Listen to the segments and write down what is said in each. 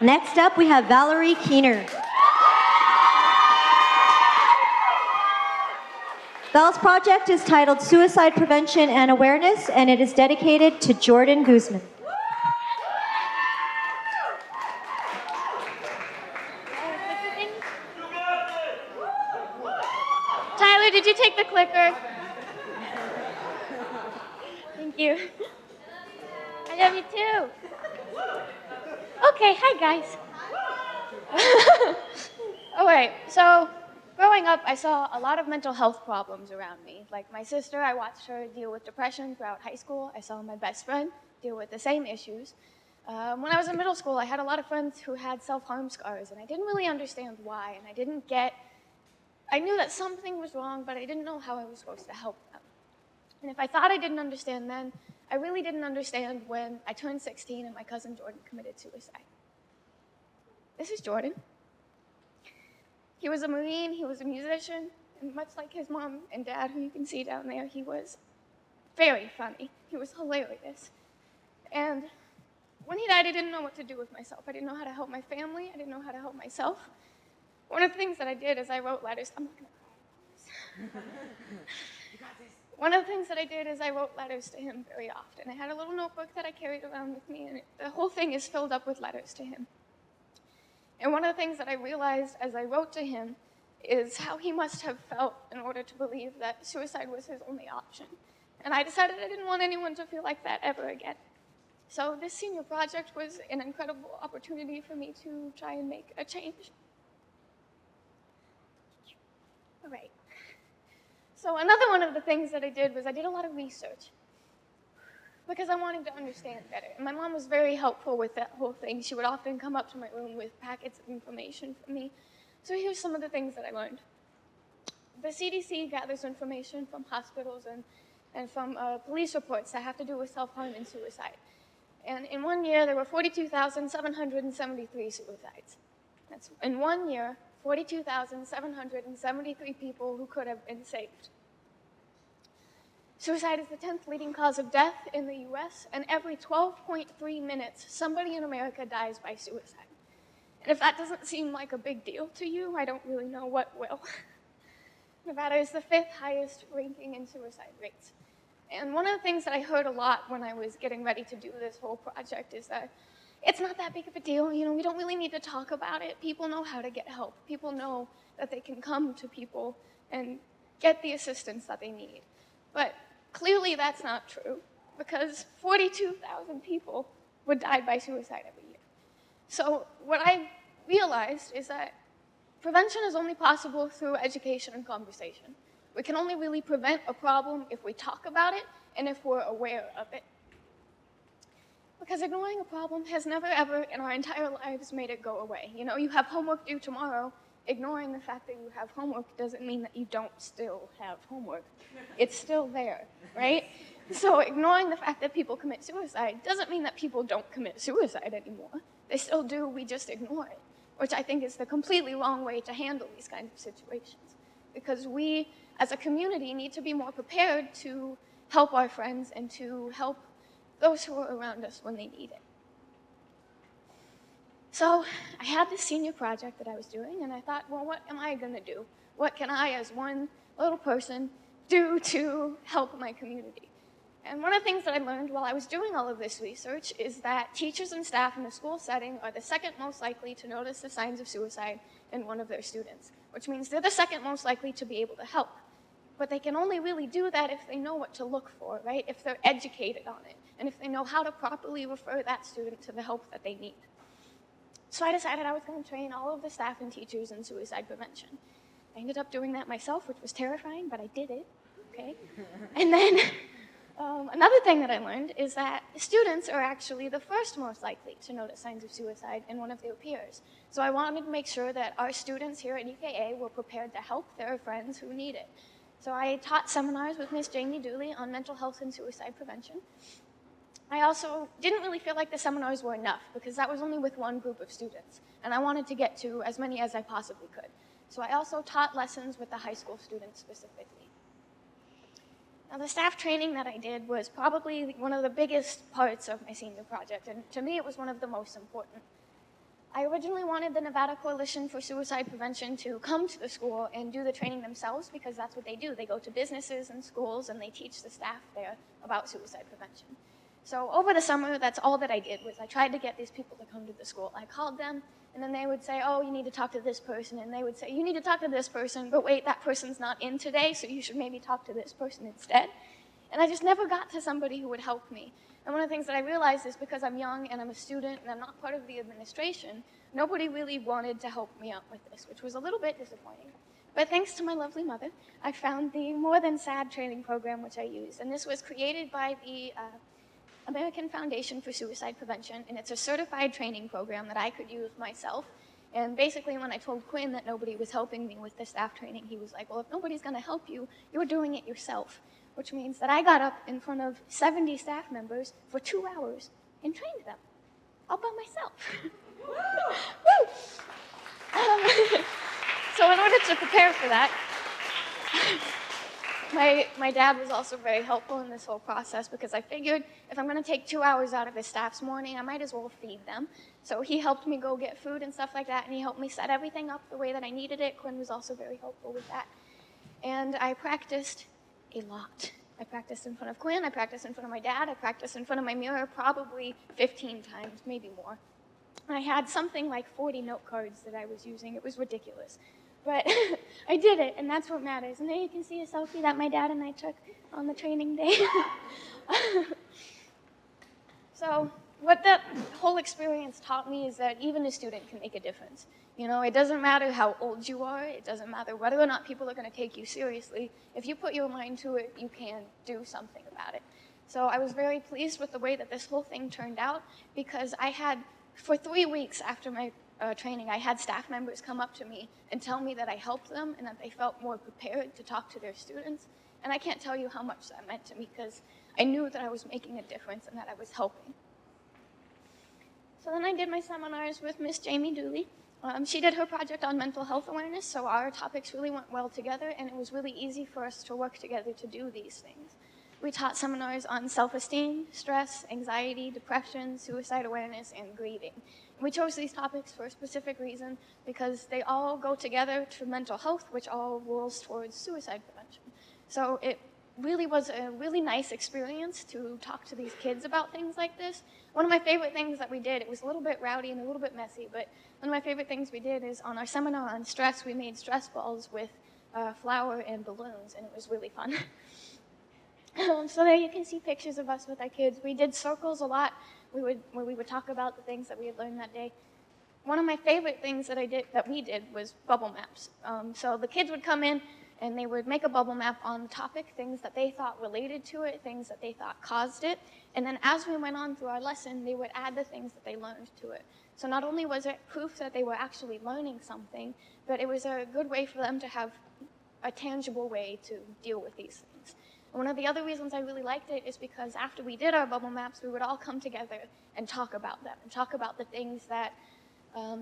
Next up, we have Valery Keener. Val's project is titled Suicide Prevention and Awareness, and it is dedicated to Jordan Guzman. Tyler, did you take the clicker? Thank you. I love you too. Okay, hi guys. All right, so growing up, I saw a lot of mental health problems around me. Like my sister, I watched her deal with depression throughout high school. I saw my best friend deal with the same issues. When I was in middle school, I had a lot of friends who had self-harm scars, and I didn't really understand why, and I knew that something was wrong, but I didn't know how I was supposed to help them. And if I thought I didn't understand then, I really didn't understand when I turned 16 and my cousin Jordan committed suicide. This is Jordan. He was a Marine, he was a musician, and much like his mom and dad, who you can see down there, he was very funny. He was hilarious. And when he died, I didn't know what to do with myself. I didn't know how to help my family. I didn't know how to help myself. One of the things that I did is I wrote letters. I'm not going to cry. One of the things that I did is I wrote letters to him very often. I had a little notebook that I carried around with me, and the whole thing is filled up with letters to him. And one of the things that I realized as I wrote to him is how he must have felt in order to believe that suicide was his only option. And I decided I didn't want anyone to feel like that ever again. So this senior project was an incredible opportunity for me to try and make a change. All right. So another one of the things that I did was I did a lot of research because I wanted to understand better. And my mom was very helpful with that whole thing. She would often come up to my room with packets of information for me. So here's some of the things that I learned. The CDC gathers information from hospitals and from police reports that have to do with self-harm and suicide. And in 1 year, there were 42,773 suicides. That's in 1 year, 42,773 people who could have been saved. Suicide is the 10th leading cause of death in the US, and every 12.3 minutes, somebody in America dies by suicide. And if that doesn't seem like a big deal to you, I don't really know what will. Nevada is the 5th highest ranking in suicide rates. And one of the things that I heard a lot when I was getting ready to do this whole project is that it's not that big of a deal. You know, we don't really need to talk about it. People know how to get help. People know that they can come to people and get the assistance that they need. But clearly that's not true, because 42,000 people would die by suicide every year. So what I realized is that prevention is only possible through education and conversation. We can only really prevent a problem if we talk about it and if we're aware of it. Because ignoring a problem has never, ever in our entire lives made it go away. You know, you have homework due tomorrow. Ignoring the fact that you have homework doesn't mean that you don't still have homework. It's still there, right? So ignoring the fact that people commit suicide doesn't mean that people don't commit suicide anymore. They still do, we just ignore it, which I think is the completely wrong way to handle these kinds of situations. Because we, as a community, need to be more prepared to help our friends and to help those who are around us when they need it. So I had this senior project that I was doing, and I thought, well, what am I going to do? What can I, as one little person, do to help my community? And one of the things that I learned while I was doing all of this research is that teachers and staff in a school setting are the second most likely to notice the signs of suicide in one of their students, which means they're the second most likely to be able to help. But they can only really do that if they know what to look for, right? If they're educated on it, and if they know how to properly refer that student to the help that they need. So I decided I was going to train all of the staff and teachers in suicide prevention. I ended up doing that myself, which was terrifying, but I did it, okay? And then another thing that I learned is that students are actually the first most likely to notice signs of suicide in one of their peers. So I wanted to make sure that our students here at UKA were prepared to help their friends who need it. So I taught seminars with Miss Jamie Dooley on mental health and suicide prevention. I also didn't really feel like the seminars were enough because that was only with one group of students, and I wanted to get to as many as I possibly could. So I also taught lessons with the high school students specifically. Now, the staff training that I did was probably one of the biggest parts of my senior project, and to me it was one of the most important. I originally wanted the Nevada Coalition for Suicide Prevention to come to the school and do the training themselves, because that's what they do. They go to businesses and schools and they teach the staff there about suicide prevention. So over the summer, that's all that I did, was I tried to get these people to come to the school. I called them, and then they would say, oh, you need to talk to this person. And they would say, you need to talk to this person, but wait, that person's not in today, so you should maybe talk to this person instead. And I just never got to somebody who would help me. And one of the things that I realized is, because I'm young and I'm a student and I'm not part of the administration, nobody really wanted to help me out with this, which was a little bit disappointing. But thanks to my lovely mother, I found the More Than Sad training program, which I used. And this was created by the American Foundation for Suicide Prevention, and it's a certified training program that I could use myself. And basically, when I told Quinn that nobody was helping me with the staff training, he was like, well, if nobody's going to help you, you're doing it yourself. Which means that I got up in front of 70 staff members for 2 hours and trained them, all by myself. Woo! So in order to prepare for that, my dad was also very helpful in this whole process, because I figured if I'm going to take 2 hours out of his staff's morning, I might as well feed them. So he helped me go get food and stuff like that, and he helped me set everything up the way that I needed it. Quinn was also very helpful with that. And I practiced a lot. I practiced in front of Quinn, I practiced in front of my dad, I practiced in front of my mirror probably 15 times, maybe more. And I had something like 40 note cards that I was using. It was ridiculous. But I did it, and that's what matters. And there you can see a selfie that my dad and I took on the training day. So what that whole experience taught me is that even a student can make a difference. You know, it doesn't matter how old you are. It doesn't matter whether or not people are going to take you seriously. If you put your mind to it, you can do something about it. So I was very pleased with the way that this whole thing turned out, because I had, for 3 weeks after my training, I had staff members come up to me and tell me that I helped them and that they felt more prepared to talk to their students. And I can't tell you how much that meant to me, because I knew that I was making a difference and that I was helping. So then I did my seminars with Miss Jamie Dooley. She did her project on mental health awareness, so our topics really went well together, and it was really easy for us to work together to do these things. We taught seminars on self-esteem, stress, anxiety, depression, suicide awareness, and grieving. We chose these topics for a specific reason, because they all go together to mental health, which all rolls towards suicide prevention. So it really was a really nice experience to talk to these kids about things like this. One of my favorite things that we did, it was a little bit rowdy and a little bit messy, but one of my favorite things we did is on our seminar on stress, we made stress balls with flour and balloons, and it was really fun. So there you can see pictures of us with our kids. We did circles a lot, where we would talk about the things that we had learned that day. One of my favorite things that we did was bubble maps. So the kids would come in, and they would make a bubble map on the topic, things that they thought related to it, things that they thought caused it. And then as we went on through our lesson, they would add the things that they learned to it. So not only was it proof that they were actually learning something, but it was a good way for them to have a tangible way to deal with these things. And one of the other reasons I really liked it is because after we did our bubble maps, we would all come together and talk about them, and talk about the things that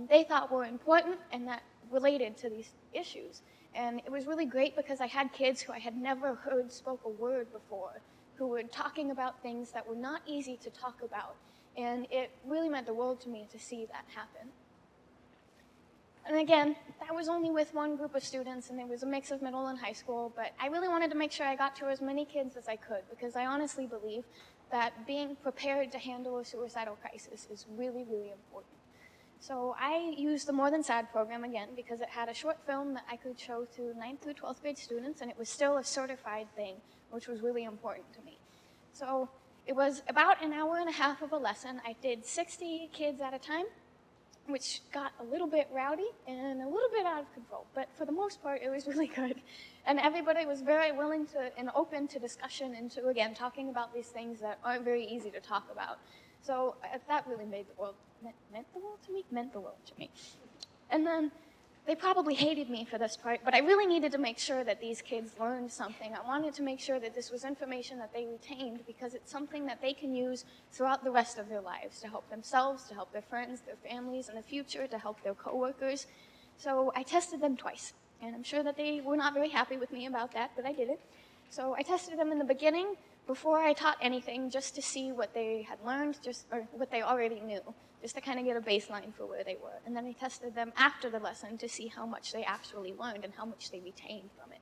they thought were important and that related to these issues. And it was really great, because I had kids who I had never heard spoke a word before, who were talking about things that were not easy to talk about. And it really meant the world to me to see that happen. And again, that was only with one group of students, and it was a mix of middle and high school, but I really wanted to make sure I got to as many kids as I could, because I honestly believe that being prepared to handle a suicidal crisis is really, really important. So I used the More Than Sad program again, because it had a short film that I could show to 9th through 12th grade students, and it was still a certified thing, which was really important to me. So it was about an hour and a half of a lesson. I did 60 kids at a time, which got a little bit rowdy and a little bit out of control. But for the most part, it was really good. And everybody was very willing to and open to discussion and to, again, talking about these things that aren't very easy to talk about. So that really made the world, meant the world to me. And then they probably hated me for this part, but I really needed to make sure that these kids learned something. I wanted to make sure that this was information that they retained, because it's something that they can use throughout the rest of their lives to help themselves, to help their friends, their families in the future, to help their coworkers. So I tested them twice, and I'm sure that they were not very happy with me about that, but I did it. So I tested them in the beginning before I taught anything, just to see what they had learned, or what they already knew, just to kind of get a baseline for where they were. And then I tested them after the lesson to see how much they actually learned and how much they retained from it.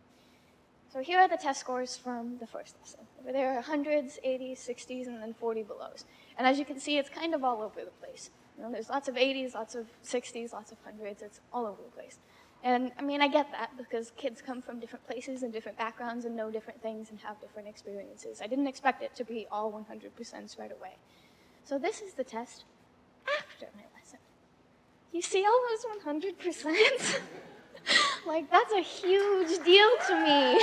So here are the test scores from the first lesson. There are hundreds, 80s, 60s, and then 40 belows. And as you can see, it's kind of all over the place. There's lots of 80s, lots of 60s, lots of hundreds. It's all over the place. And I mean, I get that because kids come from different places and different backgrounds and know different things and have different experiences. I didn't expect it to be all 100% right away. So this is the test after my lesson. You see all those 100%? Like, that's a huge deal to me.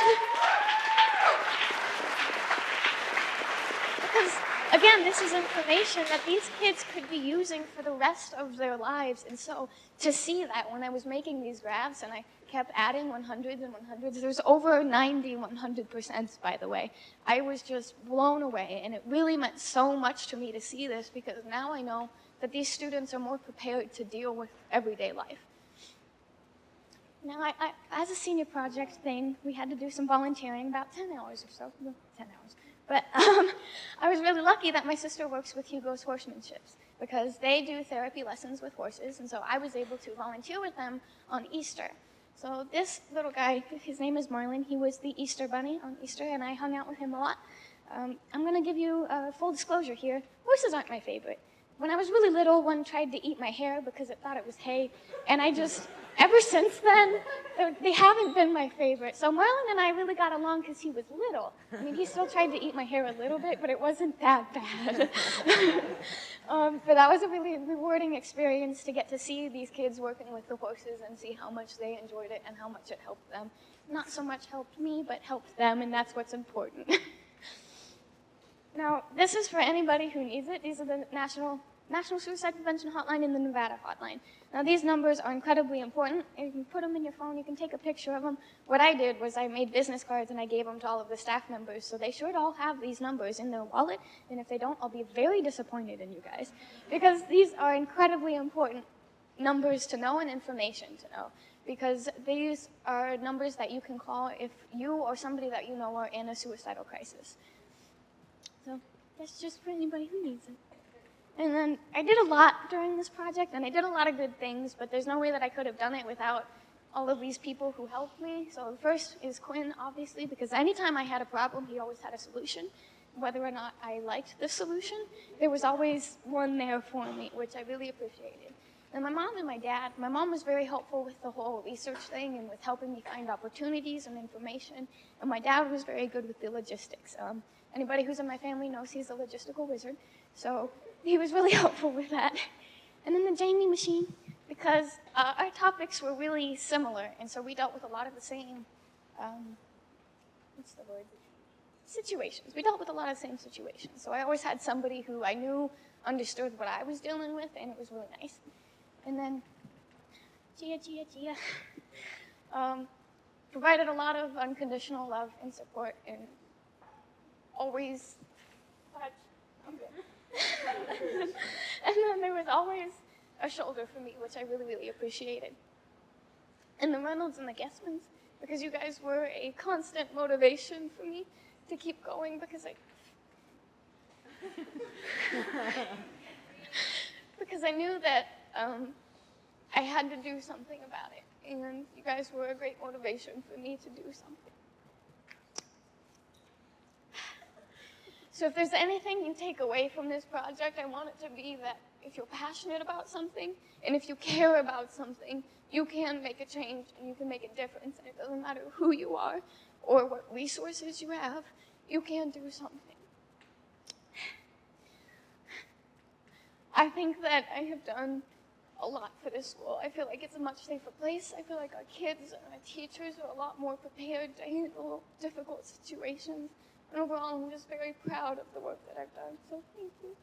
Because, again, this is information that these kids could be using for the rest of their lives. And so to see that when I was making these graphs and I kept adding 100s and 100s, there's over 90 100%, by the way. I was just blown away. And it really meant so much to me to see this because now I know that these students are more prepared to deal with everyday life. Now, as a senior project thing, we had to do some volunteering, about 10 hours or so, 10 hours. But I was really lucky that my sister works with Hugo's Horsemanship because they do therapy lessons with horses, and so I was able to volunteer with them on Easter. So this little guy, his name is Marlin, he was the Easter bunny on Easter, and I hung out with him a lot. I'm going to give you full disclosure here. Horses aren't my favorite. When I was really little, one tried to eat my hair because it thought it was hay, and ever since then, they haven't been my favorite. So Marlon and I really got along because he was little. I mean, he still tried to eat my hair a little bit, but it wasn't that bad. But that was a really rewarding experience to get to see these kids working with the horses and see how much they enjoyed it and how much it helped them. Not so much helped me, but helped them, and that's what's important. Now, this is for anybody who needs it. These are the National Suicide Prevention Hotline and the Nevada Hotline. Now, these numbers are incredibly important. You can put them in your phone. You can take a picture of them. What I did was I made business cards and I gave them to all of the staff members, so they should all have these numbers in their wallet, and if they don't, I'll be very disappointed in you guys, because these are incredibly important numbers to know and information to know, because these are numbers that you can call if you or somebody that you know are in a suicidal crisis. So that's just for anybody who needs it. And then I did a lot during this project, and I did a lot of good things, but there's no way that I could have done it without all of these people who helped me. So the first is Quinn, obviously, because anytime I had a problem, he always had a solution. Whether or not I liked the solution, there was always one there for me, which I really appreciated. And my mom and my dad, my mom was very helpful with the whole research thing and with helping me find opportunities and information, and my dad was very good with the logistics. Anybody who's in my family knows he's a logistical wizard, so he was really helpful with that. And then the Jamie machine, because our topics were really similar, and so we dealt with a lot of the same, situations. We dealt with a lot of the same situations. So I always had somebody who I knew understood what I was dealing with, and it was really nice. And then Gia, provided a lot of unconditional love and support, and always and then there was always a shoulder for me, which I really, really appreciated. And the Reynolds and the Guessmans, because you guys were a constant motivation for me to keep going, because I knew that I had to do something about it, and you guys were a great motivation for me to do something. So if there's anything you take away from this project, I want it to be that if you're passionate about something, and if you care about something, you can make a change, and you can make a difference, and it doesn't matter who you are, or what resources you have, you can do something. I think that I have done a lot for this school. I feel like it's a much safer place. I feel like our kids and our teachers are a lot more prepared to handle difficult situations. And overall, I'm just very proud of the work that I've done. So thank you.